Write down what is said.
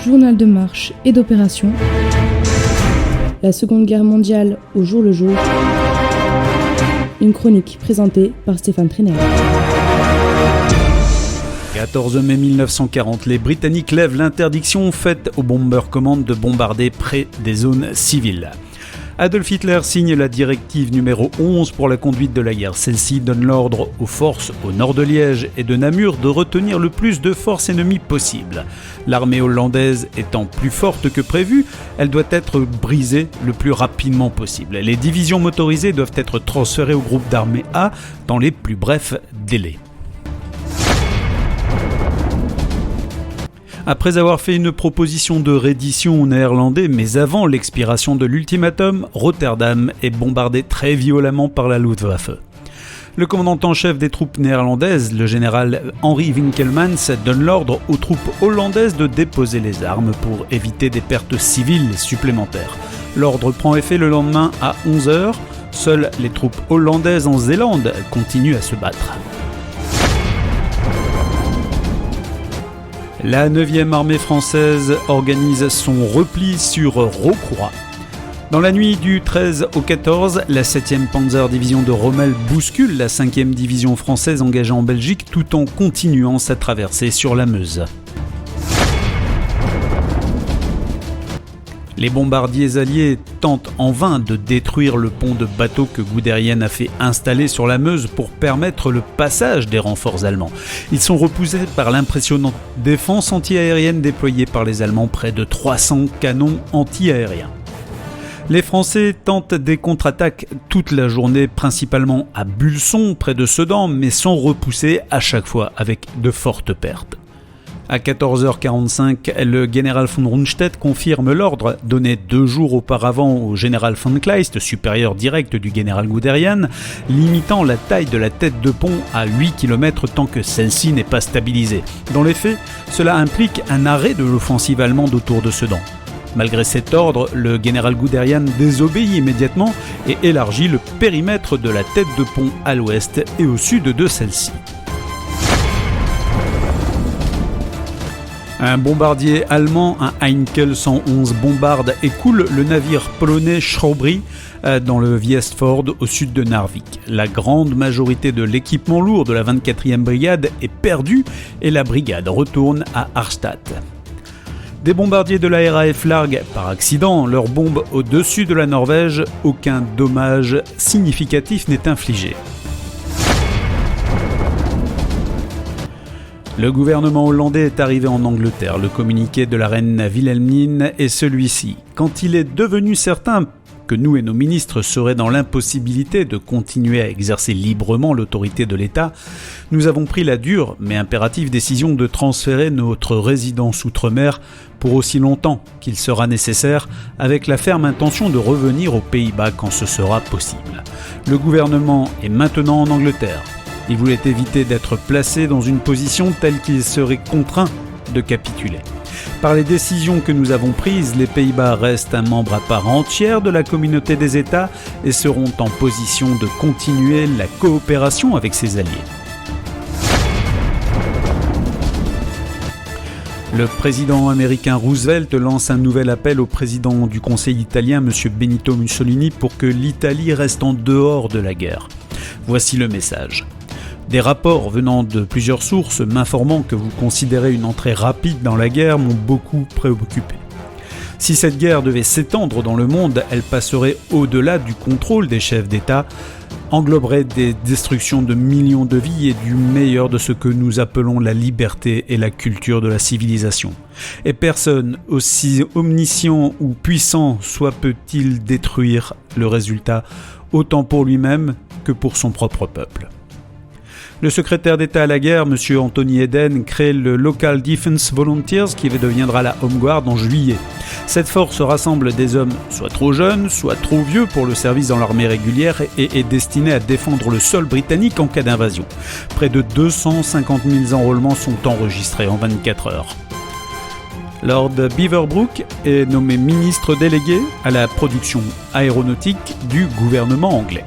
journal de marche et d'opération, la Seconde Guerre mondiale au jour le jour, une chronique présentée par Stéphane Trenel. 14 mai 1940, les Britanniques lèvent l'interdiction faite aux Bomber Command de bombarder près des zones civiles. Adolf Hitler signe la directive numéro 11 pour la conduite de la guerre. Celle-ci donne l'ordre aux forces au nord de Liège et de Namur de retenir le plus de forces ennemies possible. L'armée hollandaise étant plus forte que prévu, elle doit être brisée le plus rapidement possible. Les divisions motorisées doivent être transférées au groupe d'armée A dans les plus brefs délais. Après avoir fait une proposition de reddition aux Néerlandais, mais avant l'expiration de l'ultimatum, Rotterdam est bombardé très violemment par la Luftwaffe. Le commandant en chef des troupes néerlandaises, le général Henry Winkelmans, donne l'ordre aux troupes hollandaises de déposer les armes pour éviter des pertes civiles supplémentaires. L'ordre prend effet le lendemain à 11h. Seules les troupes hollandaises en Zélande continuent à se battre. La 9e armée française organise son repli sur Rocroi. Dans la nuit du 13 au 14, la 7e Panzer Division de Rommel bouscule la 5e division française engagée en Belgique tout en continuant sa traversée sur la Meuse. Les bombardiers alliés tentent en vain de détruire le pont de bateaux que Guderian a fait installer sur la Meuse pour permettre le passage des renforts allemands. Ils sont repoussés par l'impressionnante défense anti-aérienne déployée par les Allemands, près de 300 canons anti-aériens. Les Français tentent des contre-attaques toute la journée, principalement à Bulson, près de Sedan, mais sont repoussés à chaque fois avec de fortes pertes. À 14h45, le général von Rundstedt confirme l'ordre donné 2 jours auparavant au général von Kleist, supérieur direct du général Guderian, limitant la taille de la tête de pont à 8 km tant que celle-ci n'est pas stabilisée. Dans les faits, cela implique un arrêt de l'offensive allemande autour de Sedan. Malgré cet ordre, le général Guderian désobéit immédiatement et élargit le périmètre de la tête de pont à l'ouest et au sud de celle-ci. Un bombardier allemand, un Heinkel 111, bombarde et coule le navire polonais Strawberry dans le Viestfjord au sud de Narvik. La grande majorité de l'équipement lourd de la 24e brigade est perdue et la brigade retourne à Arstadt. Des bombardiers de la RAF larguent par accident leurs bombes au-dessus de la Norvège. Aucun dommage significatif n'est infligé. Le gouvernement hollandais est arrivé en Angleterre. Le communiqué de la reine Wilhelmine est celui-ci. Quand il est devenu certain que nous et nos ministres seraient dans l'impossibilité de continuer à exercer librement l'autorité de l'État, nous avons pris la dure mais impérative décision de transférer notre résidence outre-mer pour aussi longtemps qu'il sera nécessaire, avec la ferme intention de revenir aux Pays-Bas quand ce sera possible. Le gouvernement est maintenant en Angleterre. Il voulait éviter d'être placé dans une position telle qu'il serait contraint de capituler. Par les décisions que nous avons prises, les Pays-Bas restent un membre à part entière de la communauté des États et seront en position de continuer la coopération avec ses alliés. Le président américain Roosevelt lance un nouvel appel au président du Conseil italien, M. Benito Mussolini, pour que l'Italie reste en dehors de la guerre. Voici le message. Des rapports venant de plusieurs sources m'informant que vous considérez une entrée rapide dans la guerre m'ont beaucoup préoccupé. Si cette guerre devait s'étendre dans le monde, elle passerait au-delà du contrôle des chefs d'État, engloberait des destructions de millions de vies et du meilleur de ce que nous appelons la liberté et la culture de la civilisation. Et personne, aussi omniscient ou puissant soit, peut-il détruire le résultat, autant pour lui-même que pour son propre peuple. Le secrétaire d'État à la guerre, M. Anthony Eden, crée le Local Defense Volunteers qui deviendra la Home Guard en juillet. Cette force rassemble des hommes soit trop jeunes, soit trop vieux pour le service dans l'armée régulière et est destinée à défendre le sol britannique en cas d'invasion. Près de 250 000 enrôlements sont enregistrés en 24 heures. Lord Beaverbrook est nommé ministre délégué à la production aéronautique du gouvernement anglais.